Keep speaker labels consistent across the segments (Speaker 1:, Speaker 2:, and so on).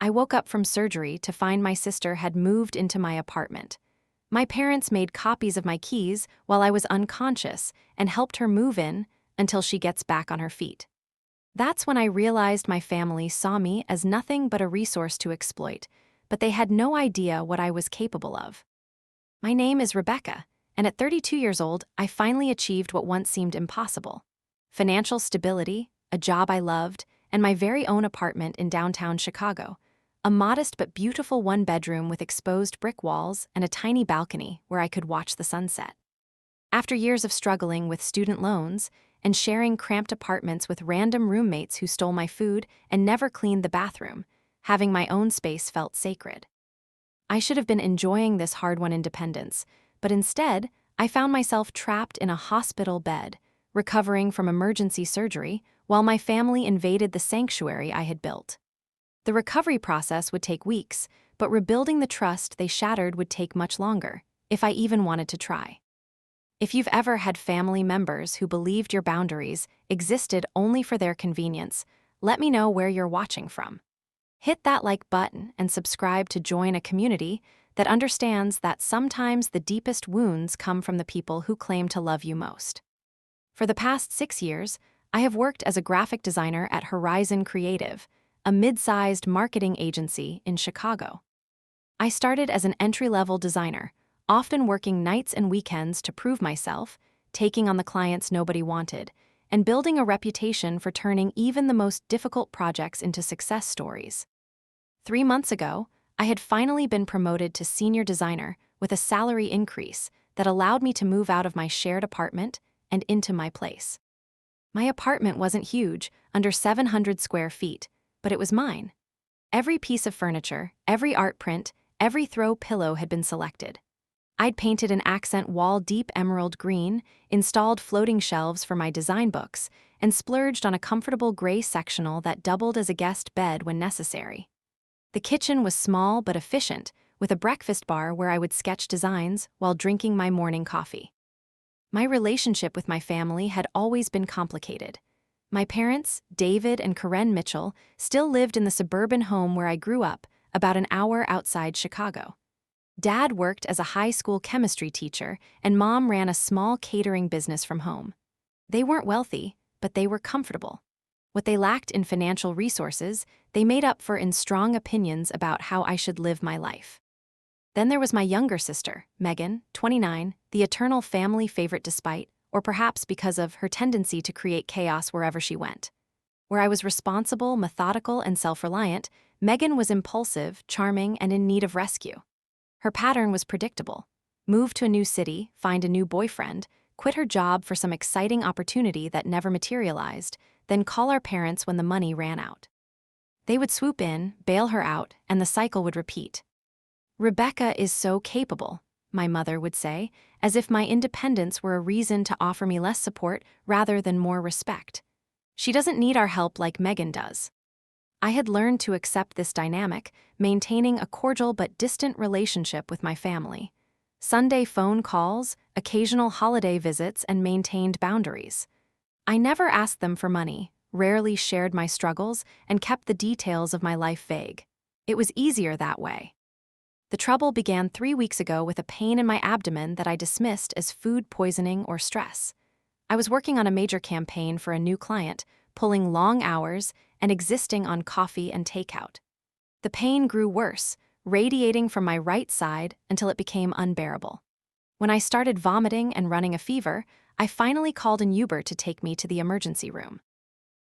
Speaker 1: I woke up from surgery to find my sister had moved into my apartment. My parents made copies of my keys while I was unconscious and helped her move in until she gets back on her feet. That's when I realized my family saw me as nothing but a resource to exploit, but they had no idea what I was capable of. My name is Rebecca, and at 32 years old, I finally achieved what once seemed impossible: financial stability, a job I loved, and my very own apartment in downtown Chicago. A modest but beautiful one-bedroom with exposed brick walls and a tiny balcony where I could watch the sunset. After years of struggling with student loans and sharing cramped apartments with random roommates who stole my food and never cleaned the bathroom, having my own space felt sacred. I should have been enjoying this hard-won independence, but instead, I found myself trapped in a hospital bed, recovering from emergency surgery while my family invaded the sanctuary I had built. The recovery process would take weeks, but rebuilding the trust they shattered would take much longer, if I even wanted to try. If you've ever had family members who believed your boundaries existed only for their convenience, let me know where you're watching from. Hit that like button and subscribe to join a community that understands that sometimes the deepest wounds come from the people who claim to love you most. For the past 6 years, I have worked as a graphic designer at Horizon Creative, a mid-sized marketing agency in Chicago. I started as an entry-level designer, often working nights and weekends to prove myself, taking on the clients nobody wanted, and building a reputation for turning even the most difficult projects into success stories. 3 months ago, I had finally been promoted to senior designer with a salary increase that allowed me to move out of my shared apartment and into my place. My apartment wasn't huge, under 700 square feet, but it was mine. Every piece of furniture, every art print, every throw pillow had been selected. I'd painted an accent wall deep emerald green, installed floating shelves for my design books, and splurged on a comfortable gray sectional that doubled as a guest bed when necessary. The kitchen was small but efficient, with a breakfast bar where I would sketch designs while drinking my morning coffee. My relationship with my family had always been complicated. My parents, David and Karen Mitchell, still lived in the suburban home where I grew up, about an hour outside Chicago. Dad worked as a high school chemistry teacher, and Mom ran a small catering business from home. They weren't wealthy, but they were comfortable. What they lacked in financial resources, they made up for in strong opinions about how I should live my life. Then there was my younger sister, Megan, 29, the eternal family favorite despite, or perhaps because of her tendency to create chaos wherever she went. Where I was responsible, methodical, and self-reliant, Megan was impulsive, charming, and in need of rescue. Her pattern was predictable: move to a new city, find a new boyfriend, quit her job for some exciting opportunity that never materialized, then call our parents when the money ran out. They would swoop in, bail her out, and the cycle would repeat. "Rebecca is so capable," my mother would say, as if my independence were a reason to offer me less support rather than more respect. "She doesn't need our help like Megan does." I had learned to accept this dynamic, maintaining a cordial but distant relationship with my family. Sunday phone calls, occasional holiday visits, and maintained boundaries. I never asked them for money, rarely shared my struggles, and kept the details of my life vague. It was easier that way. The trouble began 3 weeks ago with a pain in my abdomen that I dismissed as food poisoning or stress. I was working on a major campaign for a new client, pulling long hours and existing on coffee and takeout. The pain grew worse, radiating from my right side until it became unbearable. When I started vomiting and running a fever, I finally called an Uber to take me to the emergency room.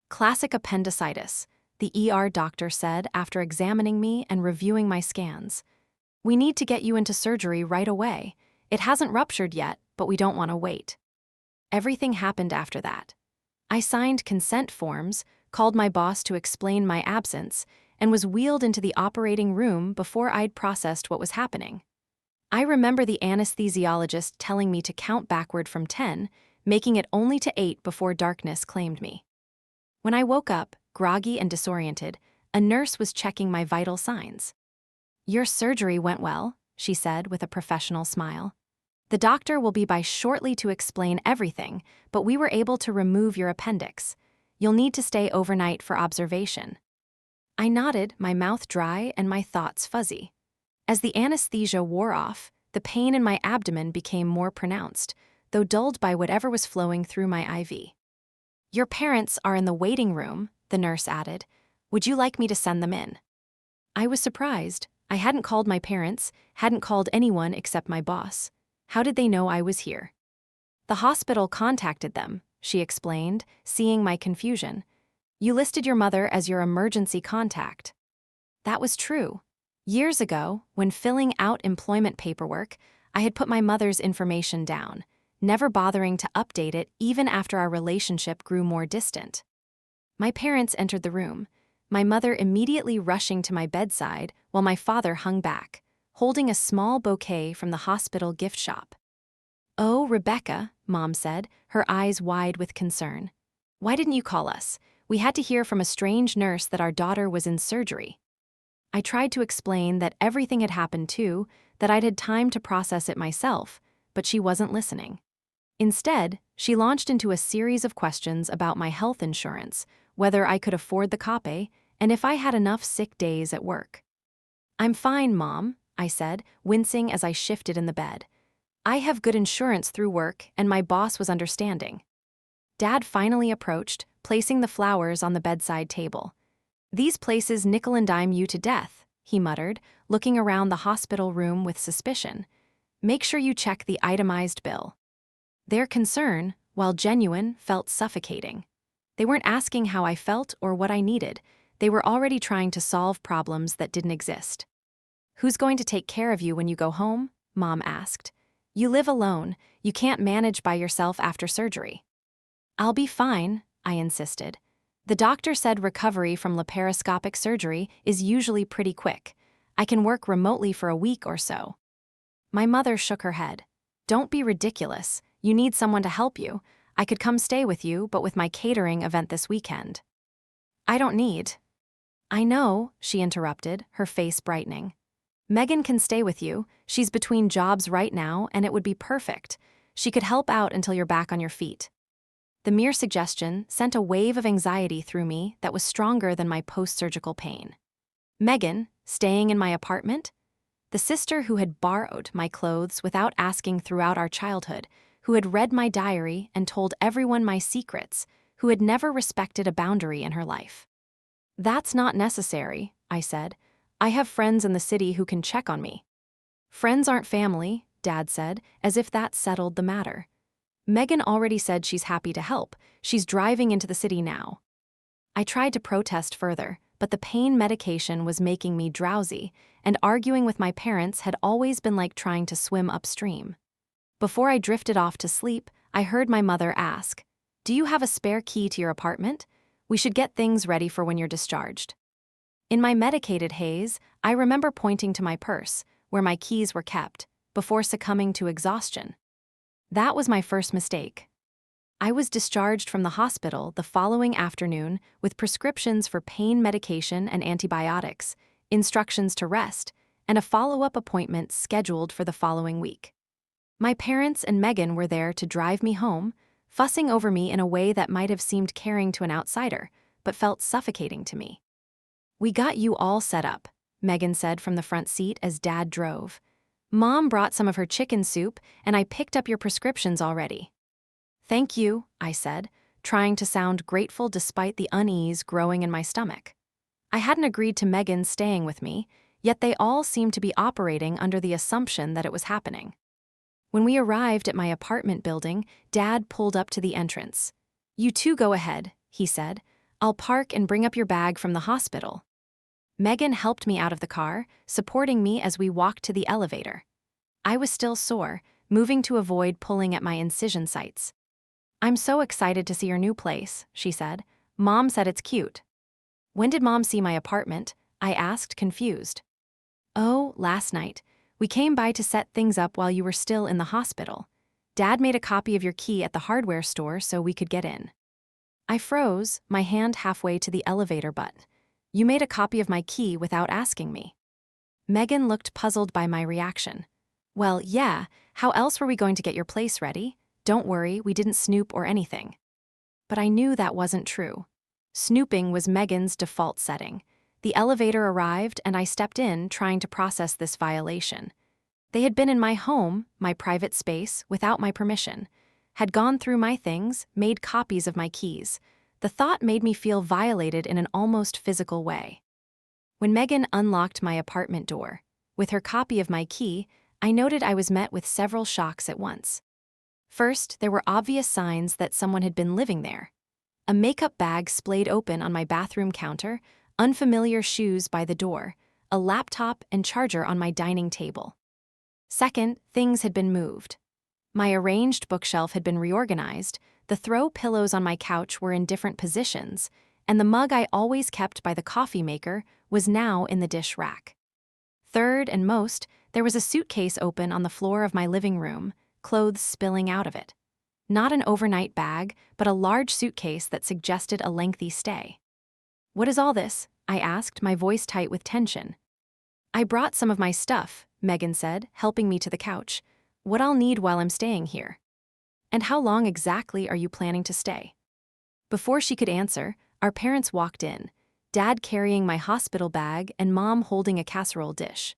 Speaker 1: "Classic appendicitis," the ER doctor said after examining me and reviewing my scans. "We need to get you into surgery right away. It hasn't ruptured yet, but we don't want to wait." Everything happened after that. I signed consent forms, called my boss to explain my absence, and was wheeled into the operating room before I'd processed what was happening. I remember the anesthesiologist telling me to count backward from 10, making it only to 8 before darkness claimed me. When I woke up, groggy and disoriented, a nurse was checking my vital signs. "Your surgery went well," she said with a professional smile. "The doctor will be by shortly to explain everything, but we were able to remove your appendix. You'll need to stay overnight for observation." I nodded, my mouth dry and my thoughts fuzzy. As the anesthesia wore off, the pain in my abdomen became more pronounced, though dulled by whatever was flowing through my IV. "Your parents are in the waiting room," the nurse added. "Would you like me to send them in?" I was surprised. I hadn't called my parents, hadn't called anyone except my boss. How did they know I was here? "The hospital contacted them," she explained, seeing my confusion. "You listed your mother as your emergency contact." That was true. Years ago, when filling out employment paperwork, I had put my mother's information down, never bothering to update it even after our relationship grew more distant. My parents entered the room, my mother immediately rushing to my bedside while my father hung back, holding a small bouquet from the hospital gift shop. "Oh, Rebecca," Mom said, her eyes wide with concern. "Why didn't you call us? We had to hear from a strange nurse that our daughter was in surgery." I tried to explain that everything had happened too, that I'd had time to process it myself, but she wasn't listening. Instead, she launched into a series of questions about my health insurance, whether I could afford the copay, and if I had enough sick days at work. "I'm fine, Mom," I said, wincing as I shifted in the bed. "I have good insurance through work, and my boss was understanding." Dad finally approached, placing the flowers on the bedside table. "These places nickel and dime you to death," he muttered, looking around the hospital room with suspicion. "Make sure you check the itemized bill." Their concern, while genuine, felt suffocating. They weren't asking how I felt or what I needed. They were already trying to solve problems that didn't exist. "Who's going to take care of you when you go home?" Mom asked. "You live alone. You can't manage by yourself after surgery." "I'll be fine," I insisted. "The doctor said recovery from laparoscopic surgery is usually pretty quick. I can work remotely for a week or so." My mother shook her head. "Don't be ridiculous. You need someone to help you. I could come stay with you, but with my catering event this weekend." "I don't need." "I know," she interrupted, her face brightening. "Megan can stay with you. She's between jobs right now, and it would be perfect. She could help out until you're back on your feet." The mere suggestion sent a wave of anxiety through me that was stronger than my post-surgical pain. Megan, staying in my apartment? The sister who had borrowed my clothes without asking throughout our childhood, who had read my diary and told everyone my secrets, who had never respected a boundary in her life. "That's not necessary," I said. "I have friends in the city who can check on me." "Friends aren't family," Dad said, as if that settled the matter. "Megan already said she's happy to help. She's driving into the city now." I tried to protest further, but the pain medication was making me drowsy, and arguing with my parents had always been like trying to swim upstream. Before I drifted off to sleep, I heard my mother ask, "Do you have a spare key to your apartment? We should get things ready for when you're discharged." In my medicated haze, I remember pointing to my purse, where my keys were kept, before succumbing to exhaustion. That was my first mistake. I was discharged from the hospital the following afternoon with prescriptions for pain medication and antibiotics, instructions to rest, and a follow-up appointment scheduled for the following week. My parents and Megan were there to drive me home, fussing over me in a way that might have seemed caring to an outsider, but felt suffocating to me. "We got you all set up," Megan said from the front seat as Dad drove. "Mom brought some of her chicken soup, and I picked up your prescriptions already." "Thank you," I said, trying to sound grateful despite the unease growing in my stomach. I hadn't agreed to Megan staying with me, yet they all seemed to be operating under the assumption that it was happening. When we arrived at my apartment building, Dad pulled up to the entrance. "You two go ahead," he said. "I'll park and bring up your bag from the hospital." Megan helped me out of the car, supporting me as we walked to the elevator. I was still sore, moving to avoid pulling at my incision sites. "I'm so excited to see your new place," she said. "Mom said it's cute." "When did Mom see my apartment?" I asked, confused. "Oh, last night. We came by to set things up while you were still in the hospital. Dad made a copy of your key at the hardware store so we could get in." I froze, my hand halfway to the elevator button. "You made a copy of my key without asking me." Megan looked puzzled by my reaction. "Well, yeah, how else were we going to get your place ready? Don't worry, we didn't snoop or anything." But I knew that wasn't true. Snooping was Megan's default setting. The elevator arrived and I stepped in, trying to process this violation. They had been in my home, my private space, without my permission, had gone through my things, made copies of my keys. The thought made me feel violated in an almost physical way. When Megan unlocked my apartment door, with her copy of my key, I noted I was met with several shocks at once. First, there were obvious signs that someone had been living there. A makeup bag splayed open on my bathroom counter, unfamiliar shoes by the door, a laptop and charger on my dining table. Second, things had been moved. My arranged bookshelf had been reorganized, the throw pillows on my couch were in different positions, and the mug I always kept by the coffee maker was now in the dish rack. Third and most, there was a suitcase open on the floor of my living room, clothes spilling out of it. Not an overnight bag, but a large suitcase that suggested a lengthy stay. "What is all this?" I asked, my voice tight with tension. "I brought some of my stuff," Megan said, helping me to the couch. "What I'll need while I'm staying here." "And how long exactly are you planning to stay?" Before she could answer, our parents walked in, Dad carrying my hospital bag and Mom holding a casserole dish.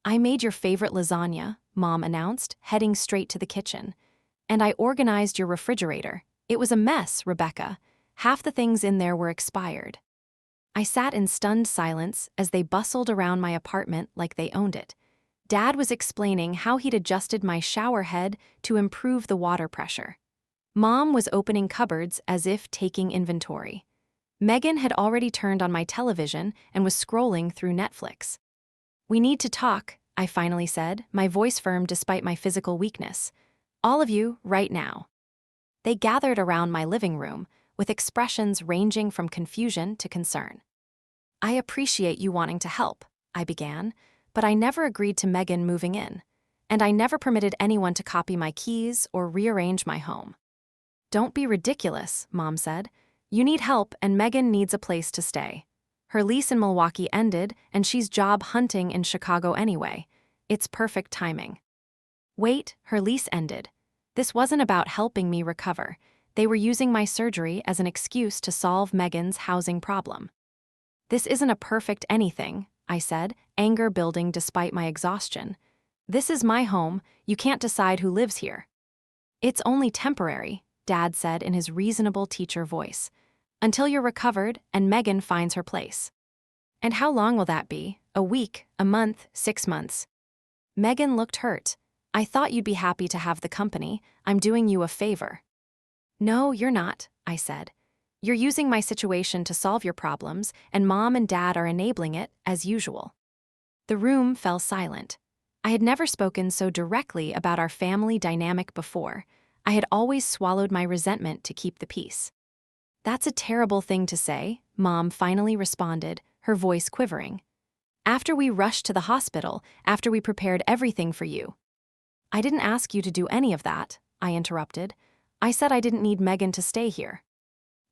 Speaker 1: "I made your favorite lasagna," Mom announced, heading straight to the kitchen. "And I organized your refrigerator. It was a mess, Rebecca. Half the things in there were expired." I sat in stunned silence as they bustled around my apartment like they owned it. Dad was explaining how he'd adjusted my shower head to improve the water pressure. Mom was opening cupboards as if taking inventory. Megan had already turned on my television and was scrolling through Netflix. "We need to talk," I finally said, my voice firm despite my physical weakness. "All of you, right now." They gathered around my living room, with expressions ranging from confusion to concern. "I appreciate you wanting to help," I began, but I never agreed to Megan moving in, and I never permitted anyone to copy my keys or rearrange my home. "Don't be ridiculous," Mom said. "You need help and Megan needs a place to stay. Her lease in Milwaukee ended and she's job hunting in Chicago anyway. It's perfect timing." Wait, her lease ended. This wasn't about helping me recover. They were using my surgery as an excuse to solve Megan's housing problem. "This isn't a perfect anything," I said, anger building despite my exhaustion. "This is my home, you can't decide who lives here." "It's only temporary," Dad said in his reasonable teacher voice. "Until you're recovered and Megan finds her place." "And how long will that be? A week, a month, 6 months?" Megan looked hurt. "I thought you'd be happy to have the company. I'm doing you a favor." "No, you're not," I said. "You're using my situation to solve your problems, and Mom and Dad are enabling it, as usual." The room fell silent. I had never spoken so directly about our family dynamic before. I had always swallowed my resentment to keep the peace. "That's a terrible thing to say," Mom finally responded, her voice quivering. "After we rushed to the hospital, after we prepared everything for you." "I didn't ask you to do any of that," I interrupted. "I said I didn't need Megan to stay here."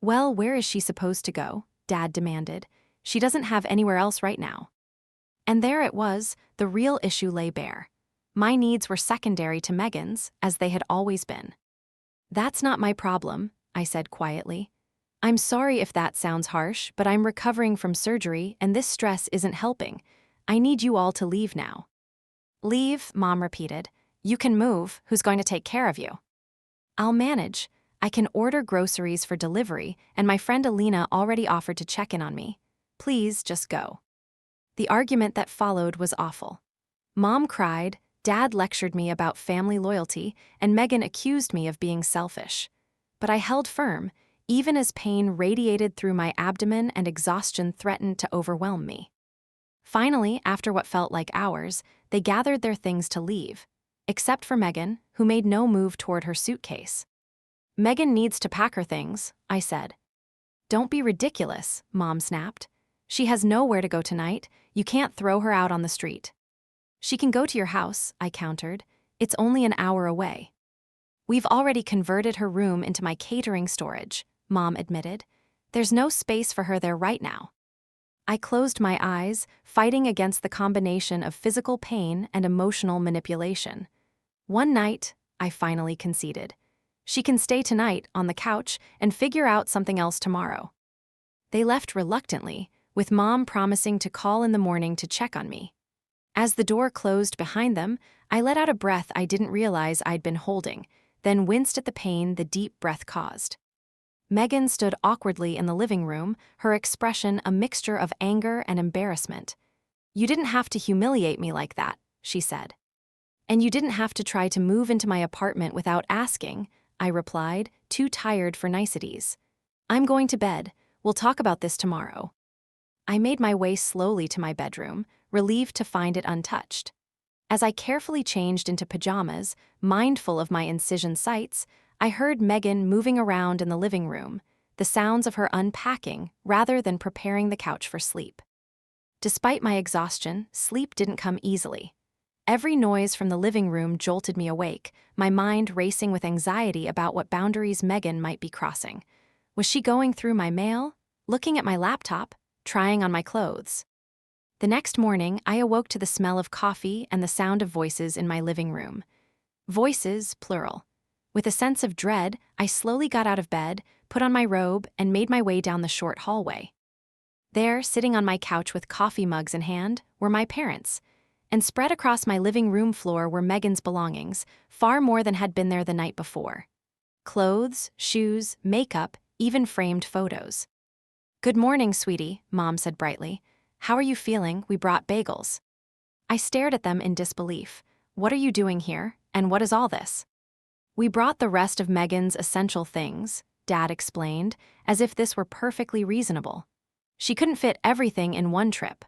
Speaker 1: "Well, where is she supposed to go?" Dad demanded. "She doesn't have anywhere else right now." And there it was, the real issue lay bare. My needs were secondary to Megan's, as they had always been. "That's not my problem," I said quietly. "I'm sorry if that sounds harsh, but I'm recovering from surgery and this stress isn't helping. I need you all to leave now." "Leave," Mom repeated. "You can move. Who's going to take care of you?" "I'll manage. I can order groceries for delivery, and my friend Alina already offered to check in on me. Please just go." The argument that followed was awful. Mom cried, Dad lectured me about family loyalty, and Megan accused me of being selfish. But I held firm, even as pain radiated through my abdomen and exhaustion threatened to overwhelm me. Finally, after what felt like hours, they gathered their things to leave, except for Megan, who made no move toward her suitcase. "Megan needs to pack her things," I said. "Don't be ridiculous," Mom snapped. "She has nowhere to go tonight. You can't throw her out on the street." "She can go to your house," I countered. "It's only an hour away." "We've already converted her room into my catering storage," Mom admitted. "There's no space for her there right now." I closed my eyes, fighting against the combination of physical pain and emotional manipulation. "One night," I finally conceded. "She can stay tonight on the couch and figure out something else tomorrow." They left reluctantly, with Mom promising to call in the morning to check on me. As the door closed behind them, I let out a breath I didn't realize I'd been holding, then winced at the pain the deep breath caused. Megan stood awkwardly in the living room, her expression a mixture of anger and embarrassment. "You didn't have to humiliate me like that," she said. "And you didn't have to try to move into my apartment without asking," I replied, too tired for niceties. "I'm going to bed. We'll talk about this tomorrow." I made my way slowly to my bedroom, relieved to find it untouched. As I carefully changed into pajamas, mindful of my incision sites, I heard Megan moving around in the living room, the sounds of her unpacking rather than preparing the couch for sleep. Despite my exhaustion, sleep didn't come easily. Every noise from the living room jolted me awake, my mind racing with anxiety about what boundaries Megan might be crossing. Was she going through my mail, looking at my laptop, trying on my clothes? The next morning, I awoke to the smell of coffee and the sound of voices in my living room. Voices, plural. With a sense of dread, I slowly got out of bed, put on my robe, and made my way down the short hallway. There, sitting on my couch with coffee mugs in hand, were my parents. And spread across my living room floor were Megan's belongings, far more than had been there the night before. Clothes, shoes, makeup, even framed photos. "Good morning, sweetie," Mom said brightly. "How are you feeling? We brought bagels." I stared at them in disbelief. "What are you doing here? And what is all this?" "We brought the rest of Megan's essential things," Dad explained, as if this were perfectly reasonable. "She couldn't fit everything in one trip."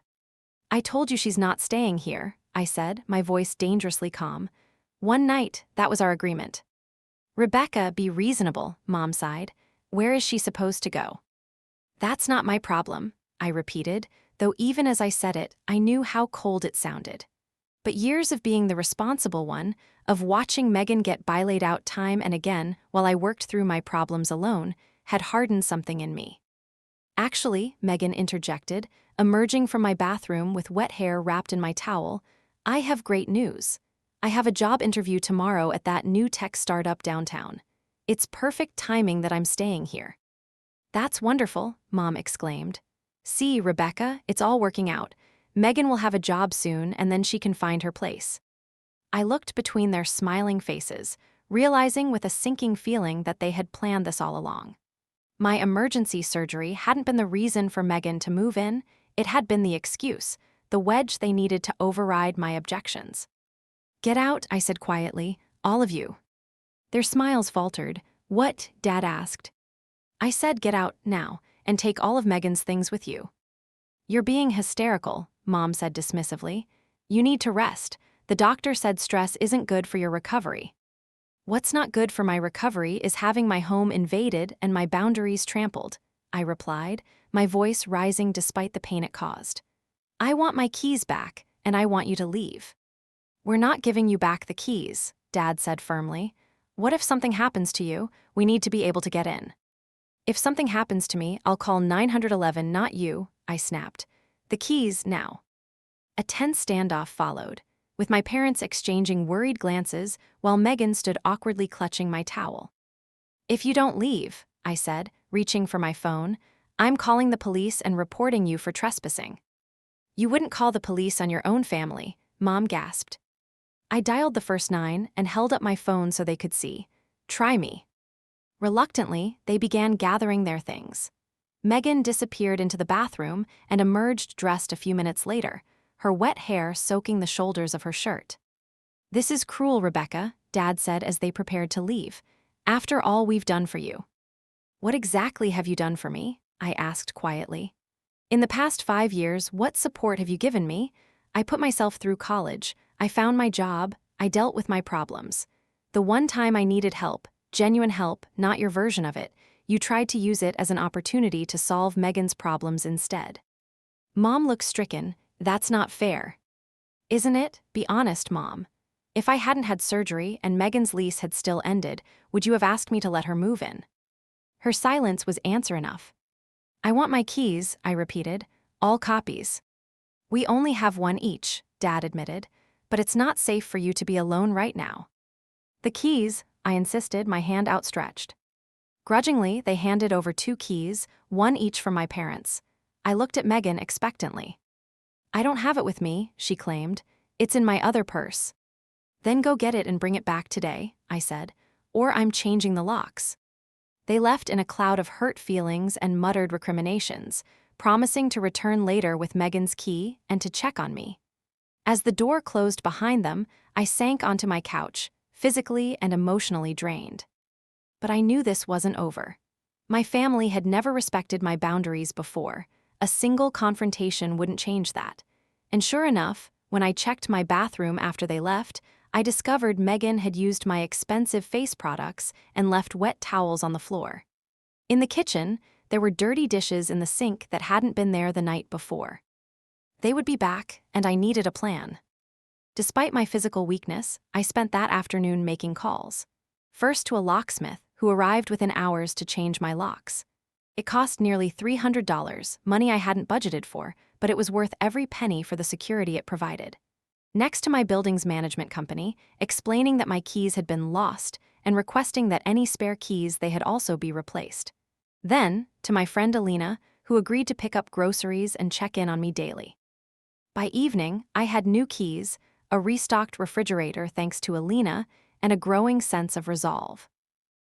Speaker 1: "I told you she's not staying here," I said, my voice dangerously calm. "One night, that was our agreement." "Rebecca, be reasonable," Mom sighed. "Where is she supposed to go?" "That's not my problem," I repeated, though even as I said it, I knew how cold it sounded. But years of being the responsible one, of watching Megan get laid out time and again while I worked through my problems alone, had hardened something in me. "Actually," Megan interjected, emerging from my bathroom with wet hair wrapped in my towel, "I have great news. I have a job interview tomorrow at that new tech startup downtown. It's perfect timing that I'm staying here." "That's wonderful," Mom exclaimed. "See, Rebecca, it's all working out. Megan will have a job soon, and then she can find her place." I looked between their smiling faces, realizing with a sinking feeling that they had planned this all along. My emergency surgery hadn't been the reason for Megan to move in, it had been the excuse, the wedge they needed to override my objections. "Get out," I said quietly, "all of you." Their smiles faltered. "What?" Dad asked. I said, "Get out, now, and take all of Megan's things with you." "You're being hysterical," Mom said dismissively. "You need to rest. The doctor said stress isn't good for your recovery." "What's not good for my recovery is having my home invaded and my boundaries trampled," I replied, my voice rising despite the pain it caused. "I want my keys back, and I want you to leave." "We're not giving you back the keys," Dad said firmly. "What if something happens to you? We need to be able to get in." "If something happens to me, I'll call 911, not you," I snapped. "The keys, now." A tense standoff followed, with my parents exchanging worried glances while Megan stood awkwardly clutching my towel. "If you don't leave," I said, reaching for my phone, "I'm calling the police and reporting you for trespassing." "You wouldn't call the police on your own family," Mom gasped. I dialed the first 9 and held up my phone so they could see. "Try me." Reluctantly, they began gathering their things. Megan disappeared into the bathroom and emerged dressed a few minutes later, her wet hair soaking the shoulders of her shirt. "This is cruel, Rebecca," Dad said as they prepared to leave. "After all we've done for you." "What exactly have you done for me?" I asked quietly. "In the past 5 years, what support have you given me? I put myself through college, I found my job, I dealt with my problems. The one time I needed help, genuine help, not your version of it, you tried to use it as an opportunity to solve Megan's problems instead." Mom looked stricken. "That's not fair." "Isn't it? Be honest, Mom. If I hadn't had surgery and Megan's lease had still ended, would you have asked me to let her move in?" Her silence was answer enough. "I want my keys," I repeated. "All copies." "We only have one each," Dad admitted, "but it's not safe for you to be alone right now." "The keys," I insisted, my hand outstretched. Grudgingly, they handed over 2 keys, one each from my parents. I looked at Megan expectantly. I don't have it with me, she claimed. It's in my other purse. Then go get it and bring it back today, I said, or I'm changing the locks. They left in a cloud of hurt feelings and muttered recriminations, promising to return later with Megan's key and to check on me. As the door closed behind them, I sank onto my couch, physically and emotionally drained. But I knew this wasn't over. My family had never respected my boundaries before. A single confrontation wouldn't change that. And sure enough, when I checked my bathroom after they left, I discovered Megan had used my expensive face products and left wet towels on the floor. In the kitchen, there were dirty dishes in the sink that hadn't been there the night before. They would be back, and I needed a plan. Despite my physical weakness, I spent that afternoon making calls. First to a locksmith, who arrived within hours to change my locks. It cost nearly $300, money I hadn't budgeted for, but it was worth every penny for the security it provided. Next to my building's management company, explaining that my keys had been lost and requesting that any spare keys they had also be replaced. Then, to my friend Alina, who agreed to pick up groceries and check in on me daily. By evening, I had new keys, a restocked refrigerator thanks to Alina, and a growing sense of resolve.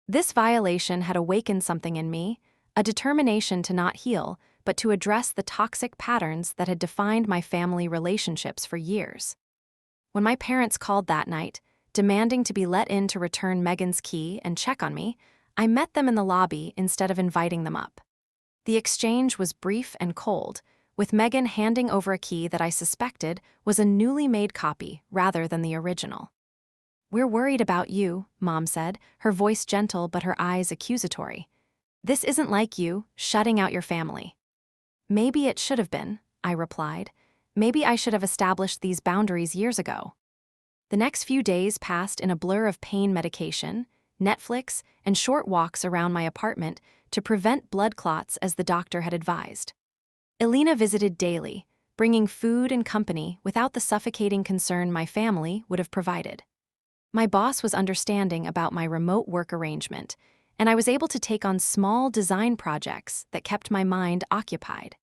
Speaker 1: This violation had awakened something in me, a determination to not heal, but to address the toxic patterns that had defined my family relationships for years. When my parents called that night, demanding to be let in to return Megan's key and check on me, I met them in the lobby instead of inviting them up. The exchange was brief and cold, with Megan handing over a key that I suspected was a newly made copy rather than the original. "We're worried about you," Mom said, her voice gentle but her eyes accusatory. "This isn't like you, shutting out your family." "Maybe it should have been," I replied. "Maybe I should have established these boundaries years ago." The next few days passed in a blur of pain medication, Netflix, and short walks around my apartment to prevent blood clots as the doctor had advised. Alina visited daily, bringing food and company without the suffocating concern my family would have provided. My boss was understanding about my remote work arrangement, and I was able to take on small design projects that kept my mind occupied.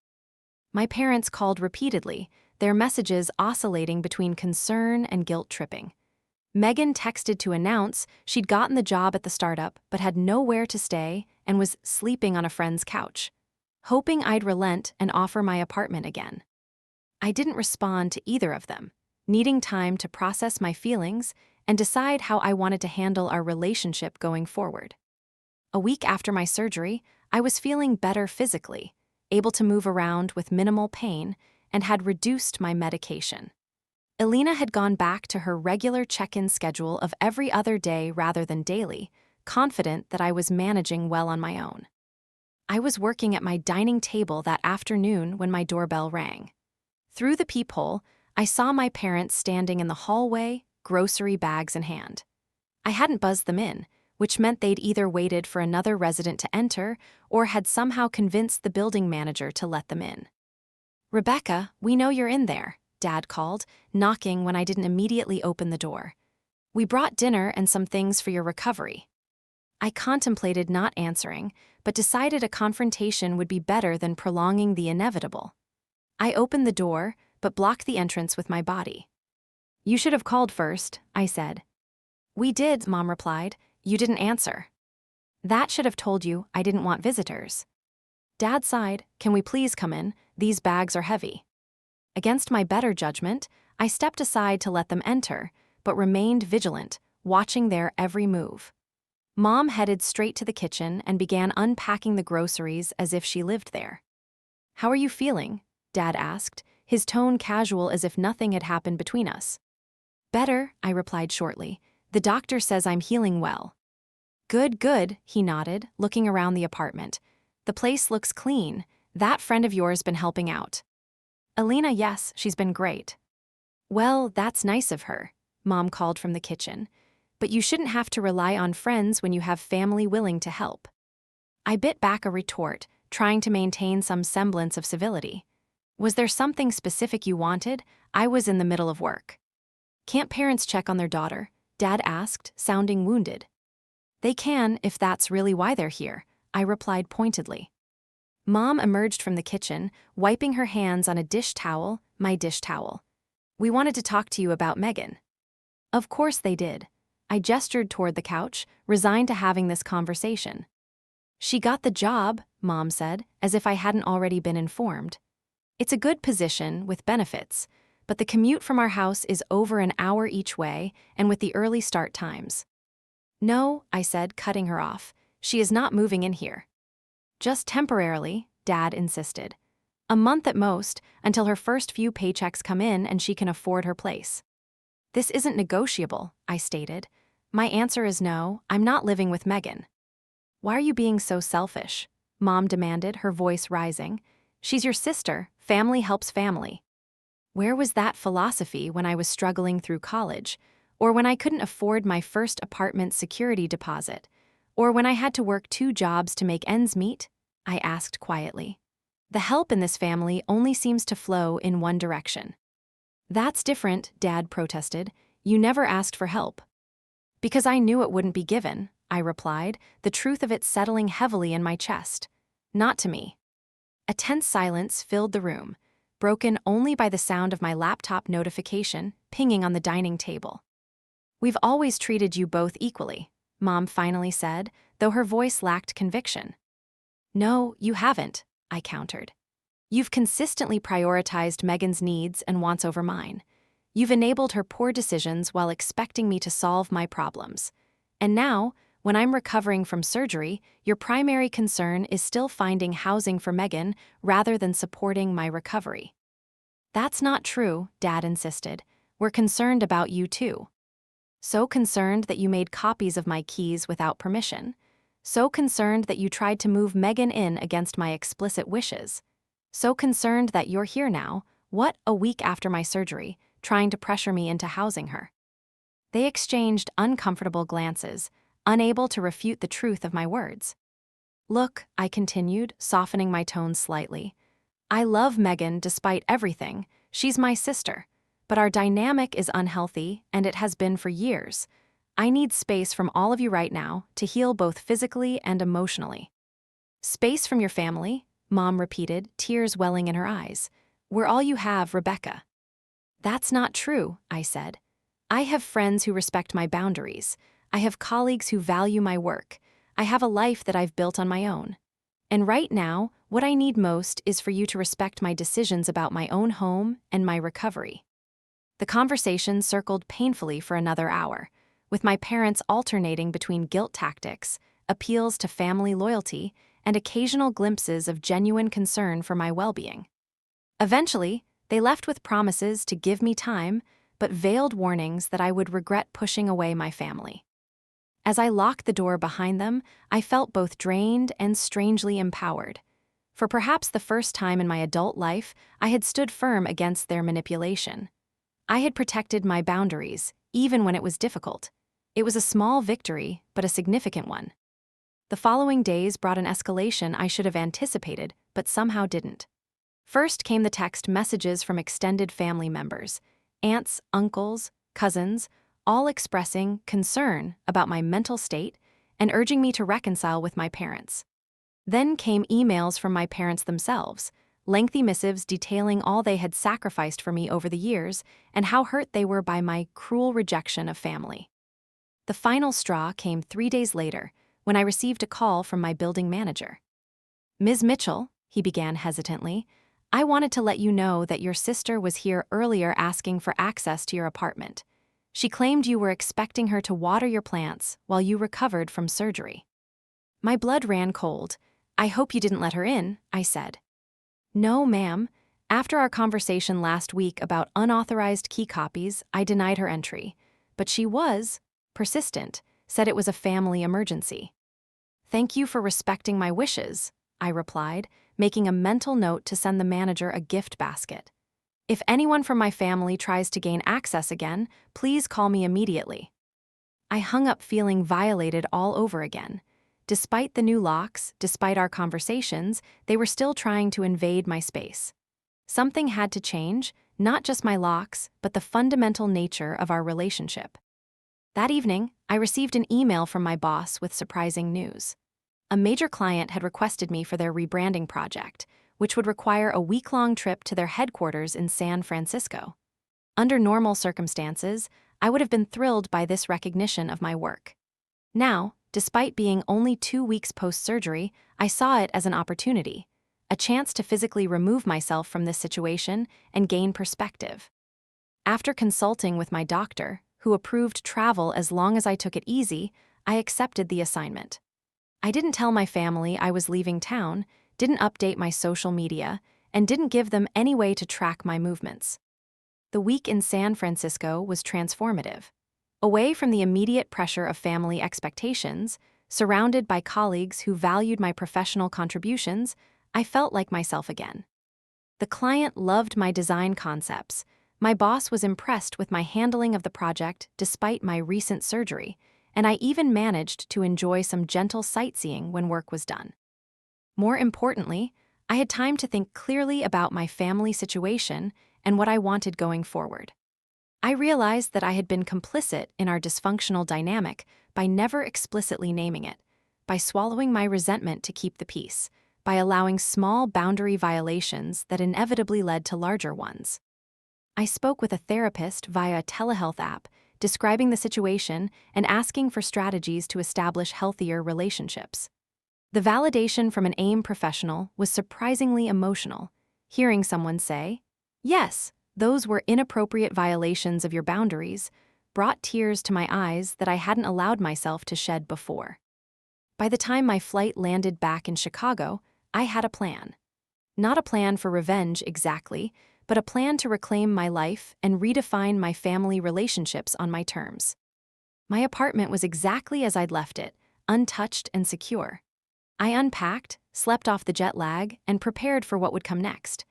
Speaker 1: My parents called repeatedly, their messages oscillating between concern and guilt-tripping. Megan texted to announce she'd gotten the job at the startup but had nowhere to stay and was sleeping on a friend's couch, hoping I'd relent and offer my apartment again. I didn't respond to either of them, needing time to process my feelings and decide how I wanted to handle our relationship going forward. A week after my surgery, I was feeling better physically, able to move around with minimal pain, and had reduced my medication. Alina had gone back to her regular check-in schedule of every other day rather than daily, confident that I was managing well on my own. I was working at my dining table that afternoon when my doorbell rang. Through the peephole, I saw my parents standing in the hallway, grocery bags in hand. I hadn't buzzed them in, which meant they'd either waited for another resident to enter or had somehow convinced the building manager to let them in. "Rebecca, we know you're in there," Dad called, knocking when I didn't immediately open the door. "We brought dinner and some things for your recovery." I contemplated not answering, but decided a confrontation would be better than prolonging the inevitable. I opened the door, but blocked the entrance with my body. "You should have called first," I said. "We did," Mom replied. "You didn't answer." "That should have told you I didn't want visitors." Dad sighed. "Can we please come in? These bags are heavy." Against my better judgment, I stepped aside to let them enter, but remained vigilant, watching their every move. Mom headed straight to the kitchen and began unpacking the groceries as if she lived there. "How are you feeling?" Dad asked, his tone casual as if nothing had happened between us. "Better," I replied shortly. "The doctor says I'm healing well." "Good, good," he nodded, looking around the apartment. "The place looks clean. That friend of yours been helping out?" "Alina, yes, she's been great." "Well, that's nice of her," Mom called from the kitchen. "But you shouldn't have to rely on friends when you have family willing to help." I bit back a retort, trying to maintain some semblance of civility. "Was there something specific you wanted? I was in the middle of work." "Can't parents check on their daughter?" Dad asked, sounding wounded. "They can if that's really why they're here," I replied pointedly. Mom emerged from the kitchen, wiping her hands on a dish towel, my dish towel. "We wanted to talk to you about Megan." Of course they did. I gestured toward the couch, resigned to having this conversation. "She got the job," Mom said, as if I hadn't already been informed. "It's a good position, with benefits, but the commute from our house is over an hour each way, and with the early start times." "No," I said, cutting her off. "She is not moving in here." "Just temporarily," Dad insisted. "A month at most, until her first few paychecks come in and she can afford her place." "This isn't negotiable," I stated. "My answer is no, I'm not living with Megan." "Why are you being so selfish?" Mom demanded, her voice rising. "She's your sister, family helps family." Where was that philosophy when I was struggling through college, or when I couldn't afford my first apartment security deposit, or when I had to work 2 jobs to make ends meet? I asked quietly. The help in this family only seems to flow in one direction. "That's different," Dad protested. "You never asked for help." "Because I knew it wouldn't be given," I replied, the truth of it settling heavily in my chest. "Not to me." A tense silence filled the room, broken only by the sound of my laptop notification pinging on the dining table. "We've always treated you both equally," Mom finally said, though her voice lacked conviction. "No, you haven't," I countered. "You've consistently prioritized Megan's needs and wants over mine. You've enabled her poor decisions while expecting me to solve my problems. And now, when I'm recovering from surgery, your primary concern is still finding housing for Megan rather than supporting my recovery." "That's not true," Dad insisted. "We're concerned about you too. So concerned that you made copies of my keys without permission. So concerned that you tried to move Megan in against my explicit wishes. So concerned that you're here now, a week after my surgery, trying to pressure me into housing her." They exchanged uncomfortable glances, unable to refute the truth of my words. "Look," I continued, softening my tone slightly. "I love Megan despite everything. She's my sister. But our dynamic is unhealthy, and it has been for years. I need space from all of you right now to heal both physically and emotionally." "Space from your family?" Mom repeated, tears welling in her eyes. "We're all you have, Rebecca." "That's not true," I said. "I have friends who respect my boundaries. I have colleagues who value my work. I have a life that I've built on my own. And right now, what I need most is for you to respect my decisions about my own home and my recovery." The conversation circled painfully for another hour, with my parents alternating between guilt tactics, appeals to family loyalty, and occasional glimpses of genuine concern for my well-being. Eventually, they left with promises to give me time, but veiled warnings that I would regret pushing away my family. As I locked the door behind them, I felt both drained and strangely empowered. For perhaps the first time in my adult life, I had stood firm against their manipulation. I had protected my boundaries, even when it was difficult. It was a small victory, but a significant one. The following days brought an escalation I should have anticipated, but somehow didn't. First came the text messages from extended family members, aunts, uncles, cousins, all expressing concern about my mental state and urging me to reconcile with my parents. Then came emails from my parents themselves, lengthy missives detailing all they had sacrificed for me over the years and how hurt they were by my cruel rejection of family. The final straw came 3 days later, when I received a call from my building manager. "Ms. Mitchell," he began hesitantly, "I wanted to let you know that your sister was here earlier asking for access to your apartment. She claimed you were expecting her to water your plants while you recovered from surgery." My blood ran cold. "I hope you didn't let her in," I said. "No, ma'am. After our conversation last week about unauthorized key copies, I denied her entry. But she was persistent, said it was a family emergency." "Thank you for respecting my wishes," I replied, making a mental note to send the manager a gift basket. "If anyone from my family tries to gain access again, please call me immediately." I hung up feeling violated all over again. Despite the new locks, despite our conversations, they were still trying to invade my space. Something had to change, not just my locks, but the fundamental nature of our relationship. That evening, I received an email from my boss with surprising news. A major client had requested me for their rebranding project, which would require a week-long trip to their headquarters in San Francisco. Under normal circumstances, I would have been thrilled by this recognition of my work. Now, despite being only 2 weeks post-surgery, I saw it as an opportunity, a chance to physically remove myself from this situation and gain perspective. After consulting with my doctor, who approved travel as long as I took it easy, I accepted the assignment. I didn't tell my family I was leaving town, didn't update my social media, and didn't give them any way to track my movements. The week in San Francisco was transformative. Away from the immediate pressure of family expectations, surrounded by colleagues who valued my professional contributions, I felt like myself again. The client loved my design concepts. My boss was impressed with my handling of the project despite my recent surgery, and I even managed to enjoy some gentle sightseeing when work was done. More importantly, I had time to think clearly about my family situation and what I wanted going forward. I realized that I had been complicit in our dysfunctional dynamic by never explicitly naming it, by swallowing my resentment to keep the peace, by allowing small boundary violations that inevitably led to larger ones. I spoke with a therapist via a telehealth app, describing the situation and asking for strategies to establish healthier relationships. The validation from an AIM professional was surprisingly emotional, hearing someone say, "Yes, those were inappropriate violations of your boundaries," brought tears to my eyes that I hadn't allowed myself to shed before. By the time my flight landed back in Chicago, I had a plan. Not a plan for revenge exactly, but a plan to reclaim my life and redefine my family relationships on my terms. My apartment was exactly as I'd left it, untouched and secure. I unpacked, slept off the jet lag, and prepared for what would come next.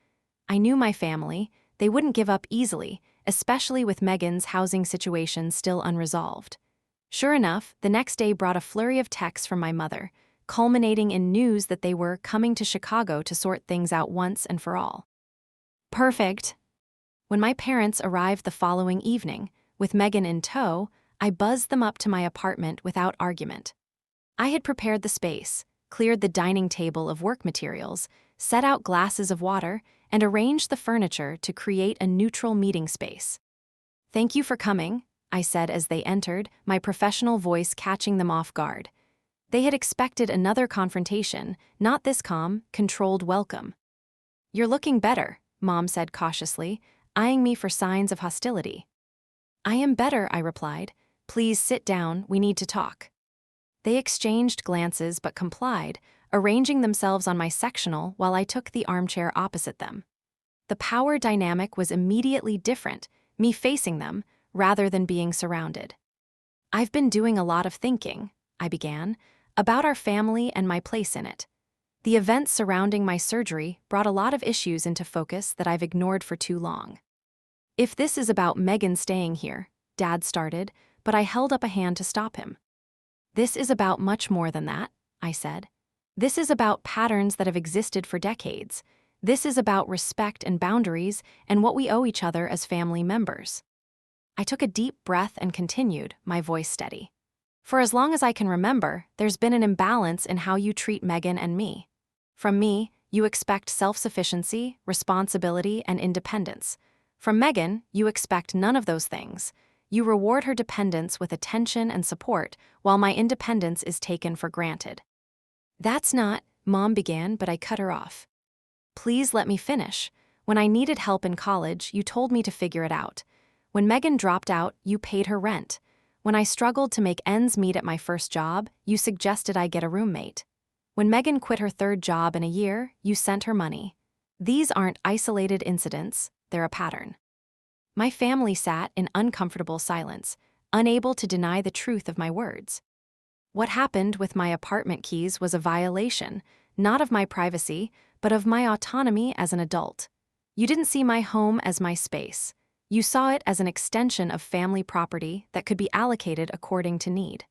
Speaker 1: I knew my family. They wouldn't give up easily, especially with Megan's housing situation still unresolved. Sure enough, the next day brought a flurry of texts from my mother, culminating in news that they were coming to Chicago to sort things out once and for all. Perfect. When my parents arrived the following evening, with Megan in tow, I buzzed them up to my apartment without argument. I had prepared the space, cleared the dining table of work materials, set out glasses of water, and arranged the furniture to create a neutral meeting space. "Thank you for coming," I said as they entered, my professional voice catching them off guard. They had expected another confrontation, not this calm, controlled welcome. "You're looking better," Mom said cautiously, eyeing me for signs of hostility. "I am better," I replied. "Please sit down, we need to talk." They exchanged glances but complied, arranging themselves on my sectional while I took the armchair opposite them. The power dynamic was immediately different, me facing them, rather than being surrounded. "I've been doing a lot of thinking," I began, "about our family and my place in it. The events surrounding my surgery brought a lot of issues into focus that I've ignored for too long." "If this is about Megan staying here," Dad started, but I held up a hand to stop him. "This is about much more than that," I said. "This is about patterns that have existed for decades. This is about respect and boundaries and what we owe each other as family members." I took a deep breath and continued, my voice steady. "For as long as I can remember, there's been an imbalance in how you treat Megan and me. From me, you expect self-sufficiency, responsibility, and independence. From Megan, you expect none of those things. You reward her dependence with attention and support, while my independence is taken for granted." "That's not," Mom began, but I cut her off. "Please let me finish. When I needed help in college, you told me to figure it out. When Megan dropped out, you paid her rent. When I struggled to make ends meet at my first job, you suggested I get a roommate. When Megan quit her third job in a year, you sent her money. These aren't isolated incidents, they're a pattern." My family sat in uncomfortable silence, unable to deny the truth of my words. What happened with my apartment keys was a violation, not of my privacy, but of my autonomy as an adult. You didn't see my home as my space. You saw it as an extension of family property that could be allocated according to need.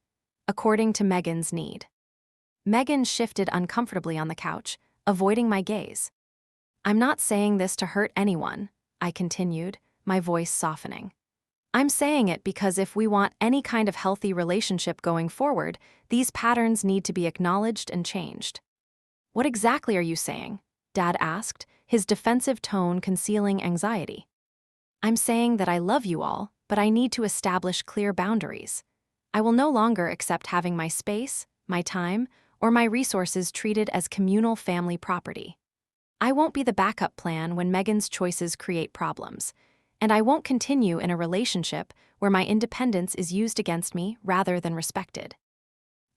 Speaker 1: According to Megan's need. Megan shifted uncomfortably on the couch, avoiding my gaze. "I'm not saying this to hurt anyone," I continued, my voice softening. I'm saying it because if we want any kind of healthy relationship going forward, these patterns need to be acknowledged and changed. What exactly are you saying? Dad asked, his defensive tone concealing anxiety. I'm saying that I love you all, but I need to establish clear boundaries. I will no longer accept having my space, my time, or my resources treated as communal family property. I won't be the backup plan when Megan's choices create problems, and I won't continue in a relationship where my independence is used against me rather than respected.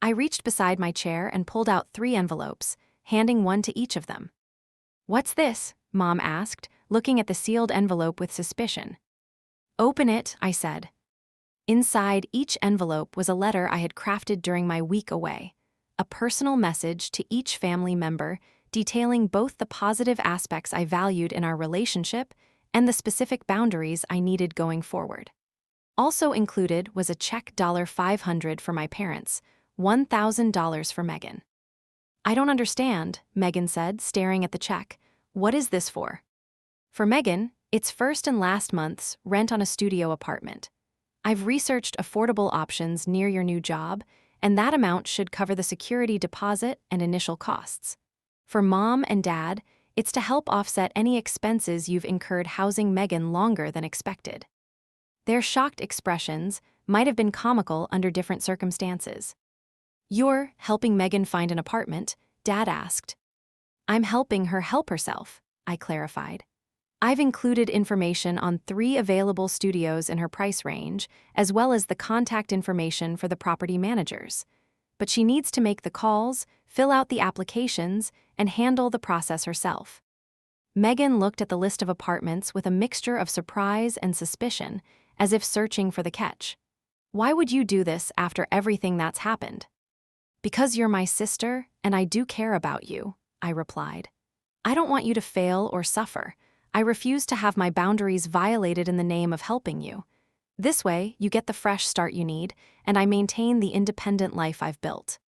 Speaker 1: I reached beside my chair and pulled out 3 envelopes, handing one to each of them. "What's this?" Mom asked, looking at the sealed envelope with suspicion. "Open it," I said. Inside each envelope was a letter I had crafted during my week away, a personal message to each family member detailing both the positive aspects I valued in our relationship and the specific boundaries I needed going forward. Also included was a check $500 for my parents, $1,000 for Megan. "I don't understand," Megan said, staring at the check. "What is this for?" "For Megan, it's first and last month's rent on a studio apartment. I've researched affordable options near your new job, and that amount should cover the security deposit and initial costs. For Mom and Dad, it's to help offset any expenses you've incurred housing Megan longer than expected." Their shocked expressions might have been comical under different circumstances. "You're helping Megan find an apartment?" Dad asked. "I'm helping her help herself," I clarified. "I've included information on 3 available studios in her price range, as well as the contact information for the property managers. But she needs to make the calls, fill out the applications, and handle the process herself." Megan looked at the list of apartments with a mixture of surprise and suspicion, as if searching for the catch. "Why would you do this after everything that's happened?" "Because you're my sister, and I do care about you," I replied. "I don't want you to fail or suffer. I refuse to have my boundaries violated in the name of helping you. This way, you get the fresh start you need, and I maintain the independent life I've built."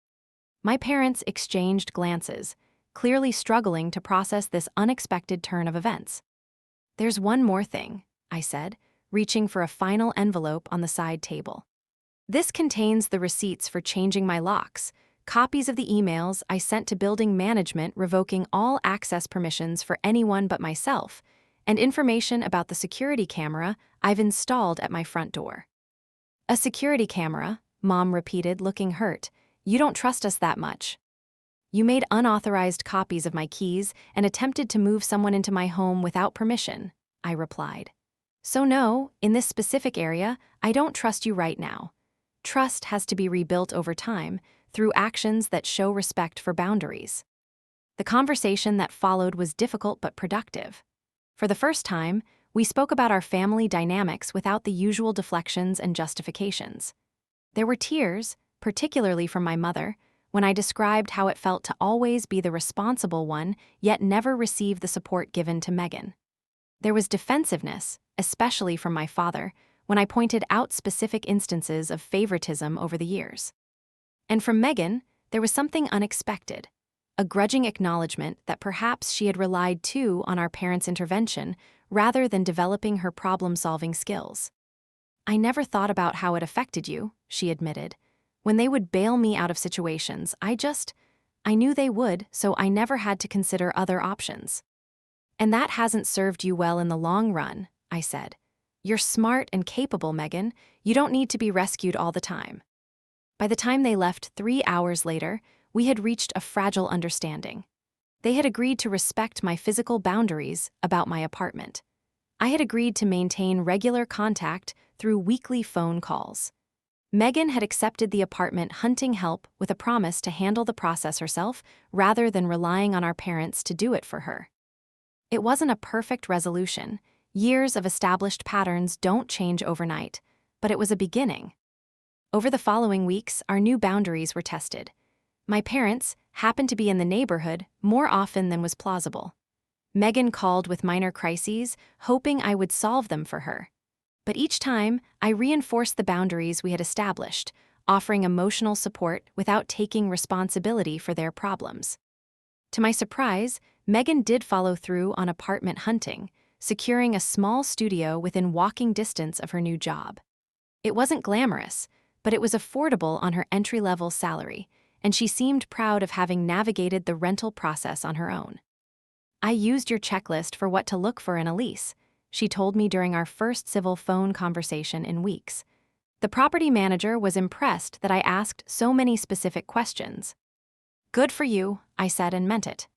Speaker 1: My parents exchanged glances, clearly struggling to process this unexpected turn of events. "There's one more thing," I said, reaching for a final envelope on the side table. "This contains the receipts for changing my locks, copies of the emails I sent to building management revoking all access permissions for anyone but myself, and information about the security camera I've installed at my front door." "A security camera," Mom repeated, looking hurt. "You don't trust us that much." "You made unauthorized copies of my keys and attempted to move someone into my home without permission," I replied. "So no, in this specific area, I don't trust you right now. Trust has to be rebuilt over time through actions that show respect for boundaries." The conversation that followed was difficult but productive. For the first time, we spoke about our family dynamics without the usual deflections and justifications. There were tears, particularly from my mother, when I described how it felt to always be the responsible one, yet never receive the support given to Megan. There was defensiveness, especially from my father, when I pointed out specific instances of favoritism over the years. And from Megan, there was something unexpected, a grudging acknowledgement that perhaps she had relied too on our parents' intervention rather than developing her problem-solving skills. "I never thought about how it affected you," she admitted. "When they would bail me out of situations, I knew they would, so I never had to consider other options." "And that hasn't served you well in the long run," I said. "You're smart and capable, Megan. You don't need to be rescued all the time." By the time they left 3 hours later, we had reached a fragile understanding. They had agreed to respect my physical boundaries about my apartment. I had agreed to maintain regular contact through weekly phone calls. Megan had accepted the apartment hunting help with a promise to handle the process herself rather than relying on our parents to do it for her. It wasn't a perfect resolution. Years of established patterns don't change overnight, but it was a beginning. Over the following weeks, our new boundaries were tested. My parents happened to be in the neighborhood more often than was plausible. Megan called with minor crises, hoping I would solve them for her. But each time, I reinforced the boundaries we had established, offering emotional support without taking responsibility for their problems. To my surprise, Megan did follow through on apartment hunting, securing a small studio within walking distance of her new job. It wasn't glamorous, but it was affordable on her entry-level salary, and she seemed proud of having navigated the rental process on her own. "I used your checklist for what to look for in a lease," she told me during our first civil phone conversation in weeks. The property manager was impressed that I asked so many specific questions. "Good for you," I said and meant it.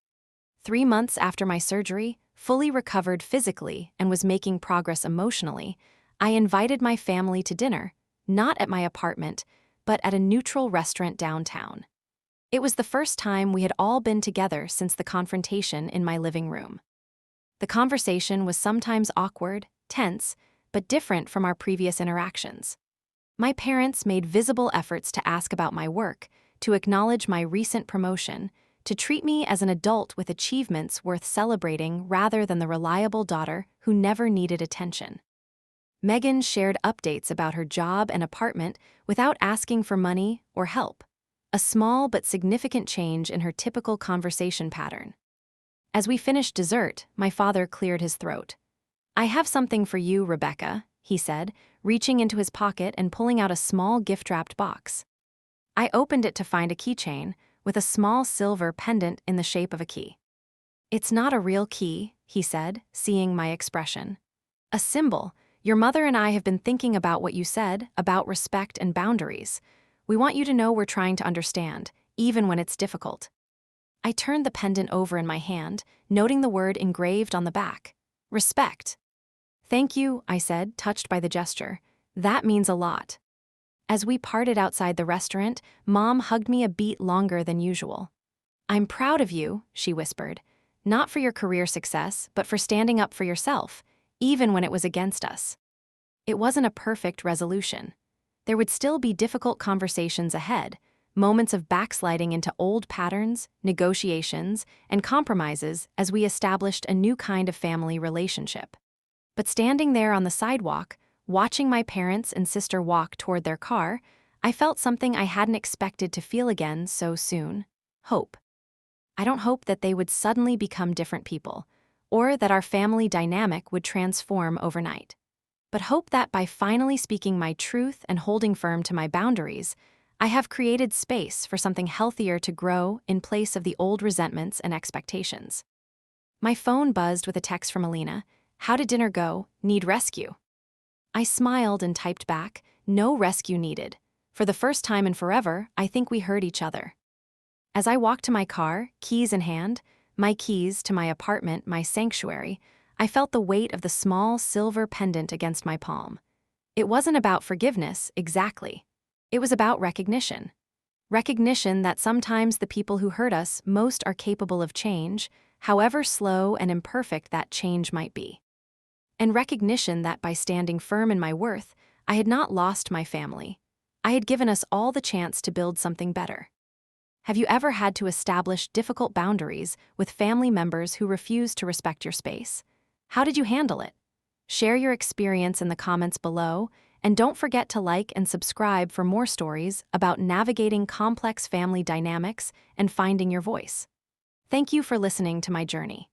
Speaker 1: 3 months after my surgery, fully recovered physically and was making progress emotionally, I invited my family to dinner, not at my apartment, but at a neutral restaurant downtown. It was the first time we had all been together since the confrontation in my living room. The conversation was sometimes awkward, tense, but different from our previous interactions. My parents made visible efforts to ask about my work, to acknowledge my recent promotion, to treat me as an adult with achievements worth celebrating rather than the reliable daughter who never needed attention. Megan shared updates about her job and apartment without asking for money or help, a small but significant change in her typical conversation pattern. As we finished dessert, my father cleared his throat. "I have something for you, Rebecca," he said, reaching into his pocket and pulling out a small gift-wrapped box. I opened it to find a keychain with a small silver pendant in the shape of a key. "It's not a real key," he said, seeing my expression. "A symbol. Your mother and I have been thinking about what you said about respect and boundaries. We want you to know we're trying to understand, even when it's difficult." I turned the pendant over in my hand, noting the word engraved on the back: respect. "Thank you," I said, touched by the gesture. "That means a lot." As we parted outside the restaurant, Mom hugged me a beat longer than usual. "I'm proud of you," she whispered, "not for your career success, but for standing up for yourself, even when it was against us." It wasn't a perfect resolution. There would still be difficult conversations ahead, moments of backsliding into old patterns, negotiations, and compromises as we established a new kind of family relationship. But standing there on the sidewalk, watching my parents and sister walk toward their car, I felt something I hadn't expected to feel again so soon: hope. I don't hope that they would suddenly become different people, or that our family dynamic would transform overnight. But hope that by finally speaking my truth and holding firm to my boundaries, I have created space for something healthier to grow in place of the old resentments and expectations. My phone buzzed with a text from Alina. "How did dinner go? Need rescue?" I smiled and typed back, "No rescue needed. For the first time in forever, I think we heard each other." As I walked to my car, keys in hand, my keys to my apartment, my sanctuary, I felt the weight of the small silver pendant against my palm. It wasn't about forgiveness, exactly. It was about recognition. Recognition that sometimes the people who hurt us most are capable of change, however slow and imperfect that change might be. And recognition that by standing firm in my worth, I had not lost my family. I had given us all the chance to build something better. Have you ever had to establish difficult boundaries with family members who refused to respect your space? How did you handle it? Share your experience in the comments below, and don't forget to like and subscribe for more stories about navigating complex family dynamics and finding your voice. Thank you for listening to my journey.